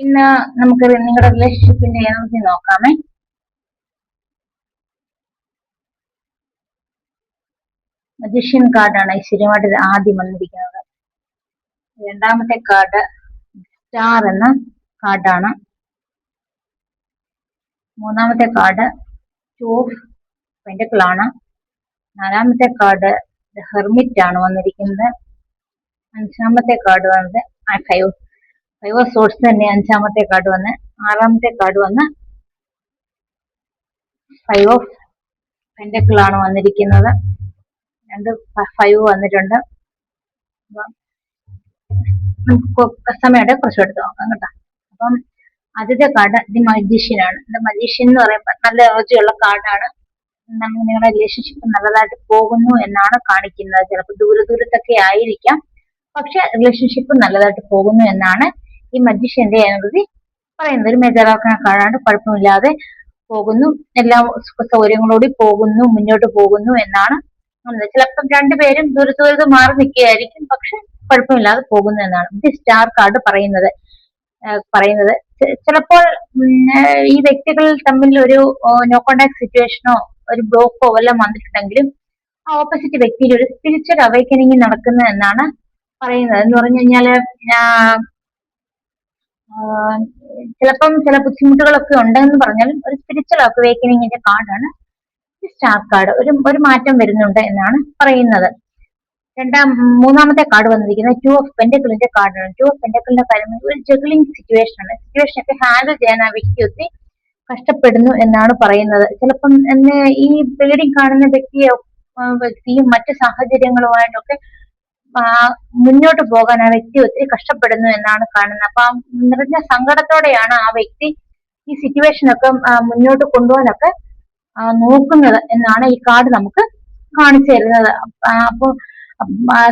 ഇന്ന് നമുക്ക് നിങ്ങളുടെ റിലേഷൻഷിപ്പിന്റെ എനർജി നോക്കാമേ. മജീഷ്യൻ കാർഡാണ് ഐശ്വര്യമായിട്ട് ആദ്യം വന്നിരിക്കുന്നത്. രണ്ടാമത്തെ കാർഡ് സ്റ്റാർ എന്ന കാർഡാണ്. മൂന്നാമത്തെ കാർഡ് ടു ഓഫ് പെന്റക്കിൾ ആണ്. നാലാമത്തെ കാർഡ് ഹെർമിറ്റ് ആണ് വന്നിരിക്കുന്നത്. അഞ്ചാമത്തെ കാർഡ് വന്നത് ഫൈവ് ഓഫ് സോർട്സ് തന്നെ അഞ്ചാമത്തെ കാർഡ് വന്ന്. ആറാമത്തെ കാർഡ് വന്ന് ഫൈവ് ഓഫ് പെന്റക്കിൾ ആണ് വന്നിരിക്കുന്നത്. രണ്ട് ഫൈവ് വന്നിട്ടുണ്ട്. നമുക്ക് സമയമായിട്ട് കുറച്ച് എടുത്ത് നോക്കാം കേട്ടോ. അപ്പം ആദ്യത്തെ കാർഡ് ദി മജീഷ്യൻ ആണ്. ദി മജീഷ്യൻ എന്ന് പറയുമ്പോൾ നല്ല എനർജിയുള്ള കാർഡാണ്. നിങ്ങളുടെ റിലേഷൻഷിപ്പ് നല്ലതായിട്ട് പോകുന്നു എന്നാണ് കാണിക്കുന്നത്. ചിലപ്പോൾ ദൂരത്തൊക്കെ ആയിരിക്കാം, പക്ഷെ റിലേഷൻഷിപ്പ് നല്ലതായിട്ട് പോകുന്നു എന്നാണ് ഈ മജീഷ്യന്റെ എനർജി പറയുന്നത്. ഒരു മേജറാക്കുന്ന കാർഡാണ്. കുഴപ്പമില്ലാതെ പോകുന്നു, എല്ലാ സുഖ സൗകര്യങ്ങളോടെ പോകുന്നു, മുന്നോട്ട് പോകുന്നു എന്നാണ്. ചിലപ്പം രണ്ടുപേരും ദൂരത്ത് മാറി നിൽക്കുകയായിരിക്കും, പക്ഷെ കുഴപ്പമില്ലാതെ പോകുന്നു എന്നാണ് ദി സ്റ്റാർ കാർഡ് പറയുന്നത്. ചിലപ്പോൾ ഈ വ്യക്തികൾ തമ്മിൽ ഒരു നോ കോണ്ടാക്ട് സിറ്റുവേഷനോ ഒരു ബ്ലോക്കോ എല്ലാം വന്നിട്ടുണ്ടെങ്കിലും ആ ഓപ്പോസിറ്റ് വ്യക്തിയിൽ ഒരു സ്പിരിച്വൽ അവൈക്കനിങ് നടക്കുന്നു എന്നാണ് പറയുന്നത്. എന്ന് പറഞ്ഞു കഴിഞ്ഞാല് ചിലപ്പം ചില ബുദ്ധിമുട്ടുകളൊക്കെ ഉണ്ടെന്ന് പറഞ്ഞാലും ഒരു സ്പിരിച്വൽ അവൈക്കനിങ്ങിന്റെ കാർഡാണ് സ്റ്റാർ കാർഡ്. ഒരു മാറ്റം വരുന്നുണ്ട് എന്നാണ് പറയുന്നത്. മൂന്നാമത്തെ കാർഡ് വന്നിരിക്കുന്നത് ടു ഓഫ് പെന്റക്കിളിന്റെ കാർഡാണ്. ടു ഓഫ് പെന്റക്കിളിന്റെ കാര്യം ഒരു ജഗ്ലിംഗ് സിറ്റുവേഷൻ ഒക്കെ ഹാൻഡിൽ ചെയ്യാൻ ആ വ്യക്തി ഒത്തിരി കഷ്ടപ്പെടുന്നു എന്നാണ് പറയുന്നത്. ചിലപ്പം ഈ റീഡിംഗ് കാണുന്ന വ്യക്തിയും മറ്റ് സാഹചര്യങ്ങളുമായിട്ടൊക്കെ മുന്നോട്ട് പോകാൻ ആ വ്യക്തി ഒത്തിരി കഷ്ടപ്പെടുന്നു എന്നാണ് കാണുന്നത്. അപ്പൊ നിറഞ്ഞ സങ്കടത്തോടെയാണ് ആ വ്യക്തി ഈ സിറ്റുവേഷനൊക്കെ മുന്നോട്ട് കൊണ്ടുപോകാനൊക്കെ നോക്കുന്നത് എന്നാണ് ഈ കാർഡ് നമുക്ക് കാണിച്ചു തരുന്നത്. അപ്പൊ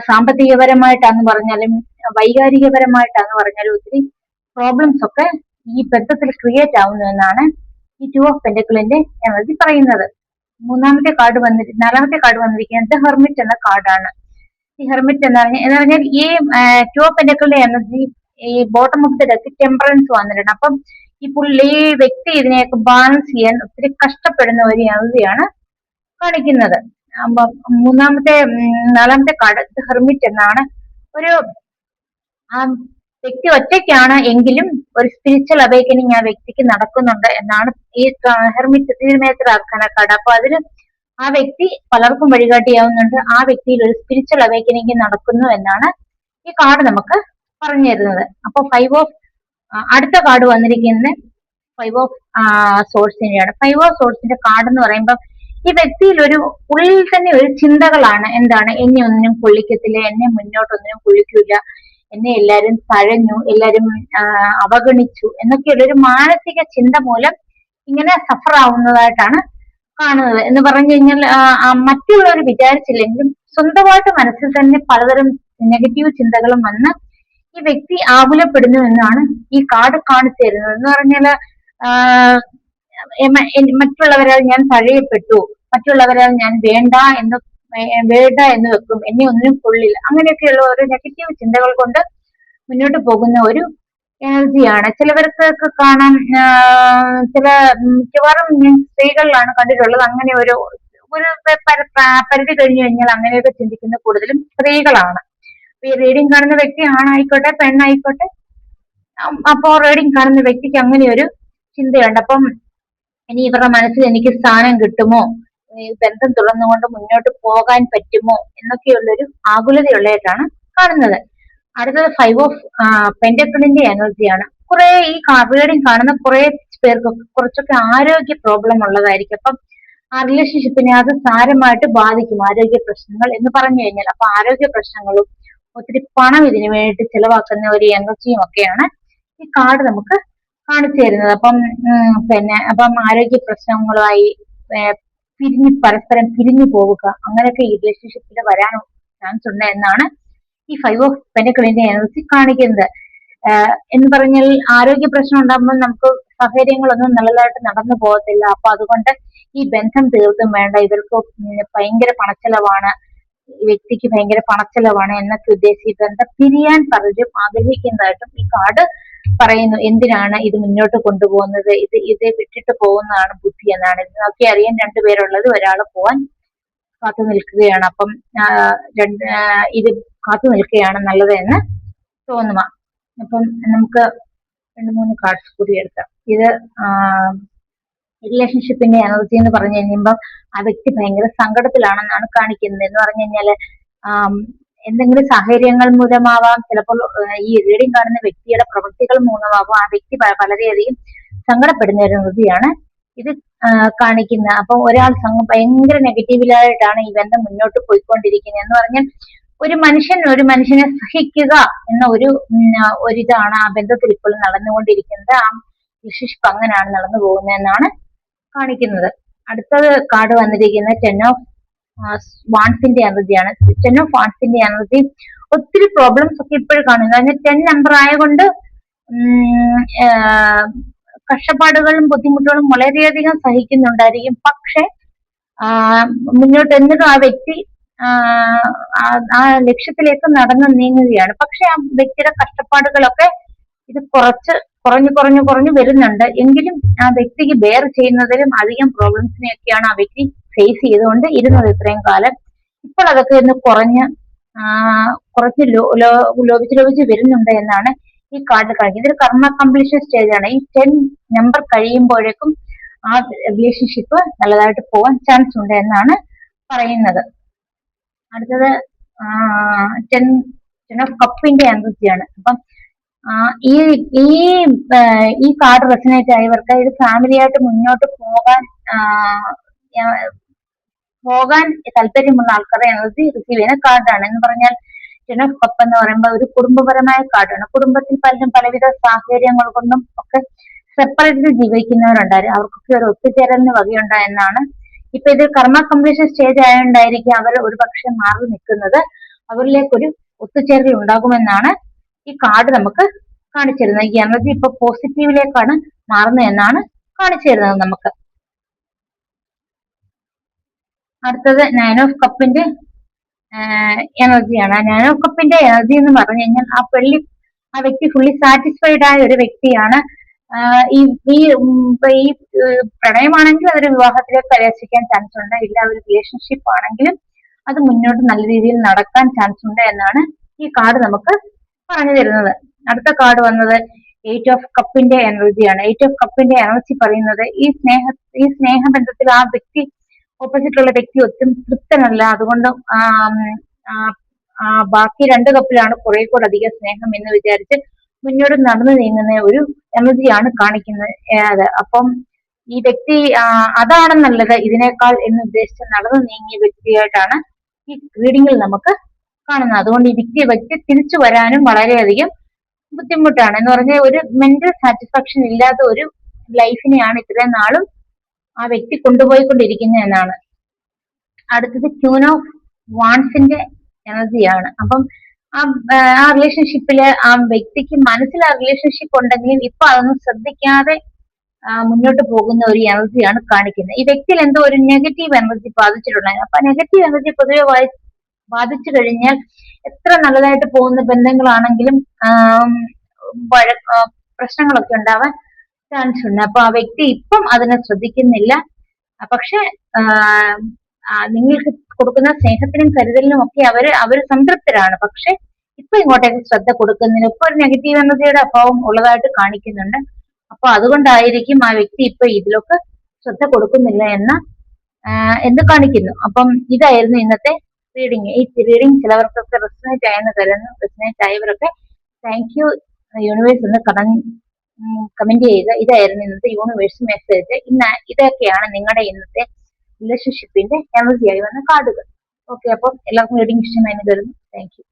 സാമ്പത്തികപരമായിട്ടാന്ന് പറഞ്ഞാലും വൈകാരികപരമായിട്ടാന്ന് പറഞ്ഞാലും ഒത്തിരി പ്രോബ്ലംസ് ഒക്കെ ഈ ബന്ധത്തിൽ ക്രിയേറ്റ് ആവുന്നു എന്നാണ് ഈ ടു ഓഫ് പെന്റക്കിളിന്റെ എനർജി പറയുന്നത്. നാലാമത്തെ കാർഡ് വന്നിരിക്കുന്നത് ഹെർമിറ്റ് എന്ന കാർഡാണ്. ഈ ഹെർമിറ്റ് എന്ന് പറഞ്ഞാൽ ഈ ടു ഓഫ് പെന്റക്കിളിന്റെ എനർജി ഈ bottom of the deck temperance വന്നിട്ടുണ്ട്. അപ്പം ഈ വ്യക്തി ഇതിനെയൊക്കെ ബാലൻസ് ചെയ്യാൻ ഒത്തിരി കഷ്ടപ്പെടുന്ന ഒരു എനർജിയാണ് കാണിക്കുന്നത്. നാലാമത്തെ കാർഡ് ഹെർമിറ്റ് എന്നാണ്. ഒരു വ്യക്തി ഒറ്റയ്ക്കാണ് എങ്കിലും ഒരു സ്പിരിച്വൽ അവൈക്കനിങ് ആ വ്യക്തിക്ക് നടക്കുന്നുണ്ട് എന്നാണ് ഈ ഹെർമിറ്റ് തിരുമേറ്ററാക്കുന്ന കാർഡ്. അപ്പൊ അതിന് ആ വ്യക്തി പലർക്കും വഴികാട്ടിയാവുന്നുണ്ട്. ആ വ്യക്തിയിൽ ഒരു സ്പിരിച്വൽ അവൈക്കനിങ് നടക്കുന്നു എന്നാണ് ഈ കാർഡ് നമുക്ക് പറഞ്ഞു തരുന്നത്. അപ്പൊ അടുത്ത കാർഡ് വന്നിരിക്കുന്നത് ഫൈവ് ഓഫ് സോഴ്സിന്റെയാണ്. ഫൈവ് ഓഫ് സോഴ്സിന്റെ കാർഡ് എന്ന് പറയുമ്പോൾ ഈ വ്യക്തിയിൽ ഉള്ളിൽ തന്നെ ഒരു ചിന്തകളാണ്. എന്താണ്, എന്നെ ഒന്നിനും കൊള്ളിക്കത്തില്ല, എന്നെ മുന്നോട്ടൊന്നിനും കൊള്ളിക്കില്ല, എന്നെ എല്ലാരും തഴഞ്ഞു, എല്ലാരും അവഗണിച്ചു എന്നൊക്കെയുള്ളൊരു മാനസിക ചിന്ത മൂലം ഇങ്ങനെ സഫർ ആവുന്നതായിട്ടാണ് കാണുന്നത്. എന്ന് പറഞ്ഞു കഴിഞ്ഞാൽ മറ്റുള്ളവർ വിചാരിച്ചില്ലെങ്കിലും സ്വന്തമായിട്ട് മനസ്സിൽ തന്നെ പലതരം നെഗറ്റീവ് ചിന്തകളും വന്ന് ഈ വ്യക്തി ആകുലപ്പെടുന്നു എന്നാണ് ഈ കാർഡ് കാണിച്ചു തരുന്നത്. എന്ന് പറഞ്ഞാല് മറ്റുള്ളവരാൽ ഞാൻ തഴയപ്പെട്ടു, മറ്റുള്ളവരാൽ ഞാൻ വേണ്ട എന്ന് വെക്കും, എന്നെ ഒന്നിനും കൊള്ളില്ല, അങ്ങനെയൊക്കെയുള്ള ഓരോ നെഗറ്റീവ് ചിന്തകൾ കൊണ്ട് മുന്നോട്ട് പോകുന്ന ഒരു എനർജിയാണ്. ചിലവർക്കൊക്കെ കാണാം, മിക്കവാറും സ്ത്രീകളിലാണ് കണ്ടിട്ടുള്ളത്. അങ്ങനെ ഒരു പരിധി കഴിഞ്ഞു കഴിഞ്ഞാൽ അങ്ങനെയൊക്കെ ചിന്തിക്കുന്ന കൂടുതലും സ്ത്രീകളാണ്. ഈ റീഡിംഗ് കാണുന്ന വ്യക്തി ആണായിക്കോട്ടെ പെണ്ണായിക്കോട്ടെ, അപ്പോ റീഡിംഗ് കാണുന്ന വ്യക്തിക്ക് അങ്ങനെ ഒരു ചിന്തയുണ്ട്. അപ്പം ഇനി ഇവരുടെ മനസ്സിൽ എനിക്ക് സ്ഥാനം കിട്ടുമോ, ബന്ധം തുറന്നുകൊണ്ട് മുന്നോട്ട് പോകാൻ പറ്റുമോ എന്നൊക്കെയുള്ളൊരു ആകുലതയുള്ളതായിട്ടാണ് കാണുന്നത്. അടുത്തത് ഫൈവ് ഓഫ് പെന്റക്കിളിന്റെ എനർജിയാണ്. കുറെ ഈ റീഡിംഗ് കാണുന്ന കുറെ പേർക്കൊക്കെ കുറച്ചൊക്കെ ആരോഗ്യ പ്രോബ്ലം ഉള്ളതായിരിക്കും. അപ്പം ആ റിലേഷൻഷിപ്പിനെ അത് സാരമായിട്ട് ബാധിക്കും, ആരോഗ്യ പ്രശ്നങ്ങൾ എന്ന് പറഞ്ഞു കഴിഞ്ഞാൽ. അപ്പൊ ആരോഗ്യ പ്രശ്നങ്ങളും ഒത്തിരി പണം ഇതിനു വേണ്ടിയിട്ട് ചെലവാക്കുന്ന ഒരു എനർജിയും ഒക്കെയാണ് ഈ കാർഡ് നമുക്ക് കാണിച്ചു തരുന്നത്. അപ്പം ആരോഗ്യ പ്രശ്നങ്ങളുമായി പരസ്പരം പിരിഞ്ഞു പോവുക, അങ്ങനെയൊക്കെ ഈ റിലേഷൻഷിപ്പിൽ വരാൻ ചാൻസ് ഉണ്ട് എന്നാണ് ഈ ഫൈവ് ഓഫ് പെന്റക്കിളിന്റെ എനർജി കാണിക്കുന്നത്. എന്ന് പറഞ്ഞാൽ ആരോഗ്യ പ്രശ്നം ഉണ്ടാകുമ്പോൾ നമുക്ക് സാഹചര്യങ്ങളൊന്നും നല്ലതായിട്ട് നടന്നു പോകത്തില്ല. അപ്പൊ അതുകൊണ്ട് ഈ ബന്ധം തീർത്തും വേണ്ട, ഇവർക്ക് ഭയങ്കര പണച്ചെലവാണ്, ഈ വ്യക്തിക്ക് ഭയങ്കര പണച്ചെലവാണ് എന്നൊക്കെ ഉദ്ദേശിച്ച് ബന്ധം പിരിയാൻ പലരും ആഗ്രഹിക്കുന്നതായിട്ടും ഈ കാർഡ് പറയുന്നു എന്തിനാണ് ഇത് മുന്നോട്ട് കൊണ്ടുപോകുന്നത്, ഇത് വിട്ടിട്ട് പോകുന്നതാണ് ബുദ്ധി എന്നാണ്. ഇതിനൊക്കെ അറിയാൻ രണ്ടുപേരുള്ളത്, ഒരാൾ പോവാൻ കാത്തു നിൽക്കുകയാണ്. അപ്പം ഇത് കാത്തു നിൽക്കുകയാണ് നല്ലത് എന്ന് തോന്നുക. അപ്പം നമുക്ക് 2-3 കാർഡ്സ് കൂടി എടുക്കാം. ഇത് റിലേഷൻഷിപ്പിന്റെ എനർജി എന്ന് പറഞ്ഞു കഴിയുമ്പോൾ ആ വ്യക്തി ഭയങ്കര സങ്കടത്തിലാണെന്നാണ് കാണിക്കുന്നത്. എന്ന് പറഞ്ഞു കഴിഞ്ഞാല് എന്തെങ്കിലും സാഹചര്യങ്ങൾ മൂലമാവാം, ചിലപ്പോൾ ഈ റീഡിംഗ് കാണുന്ന വ്യക്തിയുടെ പ്രവൃത്തികൾ മൂലമാവാം ആ വ്യക്തി വളരെയധികം സങ്കടപ്പെടുന്ന ഒരു എനർജിയാണ് ഇത് കാണിക്കുന്നത്. അപ്പൊ ഒരാൾ ഭയങ്കര നെഗറ്റീവിലായിട്ടാണ് ഈ ബന്ധം മുന്നോട്ട് പോയിക്കൊണ്ടിരിക്കുന്നത്. എന്ന് പറഞ്ഞാൽ ഒരു മനുഷ്യനെ സഹിക്കുക എന്ന ഒരിതാണ് ആ ബന്ധത്തിൽ ഇപ്പോൾ നടന്നുകൊണ്ടിരിക്കുന്നത്. ആ റിലേഷൻഷിപ്പ് അങ്ങനെയാണ് നടന്നു പോകുന്നത് എന്നാണ് കാണിക്കുന്നത്. അടുത്തത് കാർഡ് വന്നിരിക്കുന്നത് 10 ഓഫ് വാൺസിന്റെ എനർജിയാണ്. 10 ഓഫ് വാൺസിന്റെ എനർജി ഒത്തിരി പ്രോബ്ലംസ് ഒക്കെ ഇപ്പോഴും കാണുന്നു. അതിന് 10 നമ്പർ ആയതുകൊണ്ട് കഷ്ടപ്പാടുകളും ബുദ്ധിമുട്ടുകളും വളരെയധികം സഹിക്കുന്നുണ്ടായിരിക്കും. പക്ഷെ മുന്നോട്ട് എന്നിട്ടും ആ വ്യക്തി ആ ലക്ഷ്യത്തിലേക്ക് നടന്നു നീങ്ങുകയാണ്. പക്ഷെ ആ വ്യക്തിയുടെ കഷ്ടപ്പാടുകളൊക്കെ ഇത് കുറഞ്ഞു വരുന്നുണ്ട്. എങ്കിലും ആ വ്യക്തിക്ക് ബെയർ ചെയ്യുന്നതിലും അധികം പ്രോബ്ലംസിനെയൊക്കെയാണ് ആ വ്യക്തി ഫേസ് ചെയ്തുകൊണ്ട് ഇരുന്നത് ഇത്രയും കാലം. ഇപ്പോൾ അതൊക്കെ ഒന്ന് കുറച്ച് ലോപിച്ച് വരുന്നുണ്ട് എന്നാണ് ഈ കാർഡ് കാണിക്കുന്നത്. ഇതൊരു കർമ്മ കംപ്ലീഷൻ സ്റ്റേജ് ആണ്. ഈ 10 നമ്പർ കഴിയുമ്പോഴേക്കും ആ റിലേഷൻഷിപ്പ് നല്ലതായിട്ട് പോകാൻ ചാൻസ് ഉണ്ട് എന്നാണ് പറയുന്നത്. അടുത്തത് 10 ഓഫ് കപ്പിന്റെ എനർജിയാണ്. അപ്പം ഈ കാർഡ് റെസനേറ്റ് ആയവർക്ക് ഇത് ഫാമിലിയായിട്ട് മുന്നോട്ട് പോകാൻ താല്പര്യമുള്ള ആൾക്കാരുടെ എനർജി റിസീവ് ചെയ്യുന്ന കാർഡാണ്. എന്ന് പറഞ്ഞാൽ 10 ഓഫ് കപ്പ് എന്ന് പറയുമ്പോൾ ഒരു കുടുംബപരമായ കാർഡാണ്. കുടുംബത്തിൽ പലരും പലവിധ സാഹചര്യങ്ങൾ കൊണ്ടും ഒക്കെ സെപ്പറേറ്റ് ജീവിക്കുന്നവരുണ്ടായിരുന്നു. അവർക്കൊക്കെ ഒരു ഒത്തുചേരലിന് വകയുണ്ട് എന്നാണ്. ഇപ്പൊ ഇത് കർമ്മ കംപ്ലീഷൻ സ്റ്റേജ് ആയതുകൊണ്ടായിരിക്കും അവർ ഒരുപക്ഷെ മാറി നിൽക്കുന്നത്. അവരിലേക്കൊരു ഒത്തുചേരൽ ഉണ്ടാകുമെന്നാണ് ഈ കാർഡ് നമുക്ക് കാണിച്ചു തരുന്നത്. ഈ എനർജി ഇപ്പൊ പോസിറ്റീവിലേക്കാണ് മാറുന്നത് എന്നാണ് കാണിച്ചു തരുന്നത് നമുക്ക്. അടുത്തത് 9 ഓഫ് കപ്പിന്റെ എനർജിയാണ്. 9 ഓഫ് കപ്പിന്റെ എനർജി എന്ന് പറഞ്ഞു കഴിഞ്ഞാൽ ആ വ്യക്തി ഫുള്ളി സാറ്റിസ്ഫൈഡ് ആയ ഒരു വ്യക്തിയാണ്. ഈ പ്രണയമാണെങ്കിൽ അതൊരു വിവാഹത്തിലേക്ക് കലാശിക്കാൻ ചാൻസ് ഉണ്ട്. ഇല്ല ഒരു റിലേഷൻഷിപ്പ് ആണെങ്കിലും അത് മുന്നോട്ട് നല്ല രീതിയിൽ നടക്കാൻ ചാൻസ് ഉണ്ട് എന്നാണ് ഈ കാർഡ് നമുക്ക് പറഞ്ഞു തരുന്നത്. അടുത്ത കാർഡ് വന്നത് 8 ഓഫ് കപ്പിന്റെ എനർജിയാണ്. 8 ഓഫ് കപ്പിന്റെ എനർജി പറയുന്നത് ഈ സ്നേഹബന്ധത്തിൽ ആ വ്യക്തി ഓപ്പോസിറ്റുള്ള വ്യക്തി ഒട്ടും തൃപ്തനല്ല. അതുകൊണ്ട് ബാക്കി 2 കപ്പിലാണ് കുറെ കൂടെ അധികം സ്നേഹം എന്ന് വിചാരിച്ച് മുന്നോട്ട് നടന്നു നീങ്ങുന്ന ഒരു എനർജിയാണ് കാണിക്കുന്നത്. അപ്പം ഈ വ്യക്തി അതാണ് നല്ലത് ഇതിനേക്കാൾ എന്ന് ഉദ്ദേശിച്ച് നടന്നു നീങ്ങിയ വ്യക്തിയായിട്ടാണ് ഈ റീഡിങ്ങിൽ നമുക്ക് കാണുന്നത്. അതുകൊണ്ട് ഈ വ്യക്തി തിരിച്ചു വരാനും വളരെയധികം ബുദ്ധിമുട്ടാണ്. എന്ന് പറഞ്ഞാൽ ഒരു മെന്റൽ സാറ്റിസ്ഫാക്ഷൻ ഇല്ലാത്ത ഒരു ലൈഫിനെയാണ് ഇത്രയും നാളും ആ വ്യക്തി കൊണ്ടുപോയിക്കൊണ്ടിരിക്കുന്നത് എന്നാണ്. അടുത്തത് ക്യൂൻ ഓഫ് വാൺസിന്റെ എനർജിയാണ്. അപ്പം ആ റിലേഷൻഷിപ്പില് ആ വ്യക്തിക്ക് മനസ്സിൽ ആ റിലേഷൻഷിപ്പ് ഉണ്ടെങ്കിലും ഇപ്പൊ അതൊന്നും ശ്രദ്ധിക്കാതെ മുന്നോട്ട് പോകുന്ന ഒരു എനർജിയാണ് കാണിക്കുന്നത്. ഈ വ്യക്തിയിൽ എന്തോ ഒരു നെഗറ്റീവ് എനർജി ബാധിച്ചിട്ടുണ്ടായിരുന്നു. അപ്പൊ നെഗറ്റീവ് എനർജി പൊതുവെ ബാധിച്ചു കഴിഞ്ഞാൽ എത്ര നല്ലതായിട്ട് പോകുന്ന ബന്ധങ്ങളാണെങ്കിലും പ്രശ്നങ്ങളൊക്കെ ഉണ്ടാവാൻ ചാൻസ് ഉണ്ട്. അപ്പൊ ആ വ്യക്തി ഇപ്പം അതിനെ ശ്രദ്ധിക്കുന്നില്ല. പക്ഷെ നിങ്ങൾക്ക് കൊടുക്കുന്ന സ്നേഹത്തിനും കരുതലിനും ഒക്കെ അവര് സംതൃപ്തരാണ്. പക്ഷെ ഇപ്പൊ ഇങ്ങോട്ടേക്ക് ശ്രദ്ധ കൊടുക്കുന്നില്ല. ഇപ്പൊ ഒരു നെഗറ്റീവ് എനർജിയുടെ അഭാവം ഉള്ളതായിട്ട് കാണിക്കുന്നുണ്ട്. അപ്പൊ അതുകൊണ്ടായിരിക്കും ആ വ്യക്തി ഇപ്പൊ ഇതിലൊക്കെ ശ്രദ്ധ കൊടുക്കുന്നില്ല എന്ന് കാണിക്കുന്നു. അപ്പം ഇതായിരുന്നു ഇന്നത്തെ റീഡിങ്. ഈ റീഡിങ് ചിലവർക്കൊക്കെ റെസനേറ്റ് ആയെന്ന് കരുതുന്നു. റെസനേറ്റ് ആയവരൊക്കെ താങ്ക് യു യൂണിവേഴ്സ് എന്ന് കമന്റ് ചെയ്യുക. ഇതായിരുന്നു ഇന്നത്തെ യൂണിവേഴ്സ് മെസ്സേജ്. ഇതൊക്കെയാണ് നിങ്ങളുടെ ഇന്നത്തെ റിലേഷൻഷിപ്പിന്റെ എനർജിയായി വന്ന കാർഡുകൾ. ഓക്കെ, അപ്പം എല്ലാവർക്കും റീഡിങ് ഇഷ്ടമായി കരുതുന്നു. Thank you.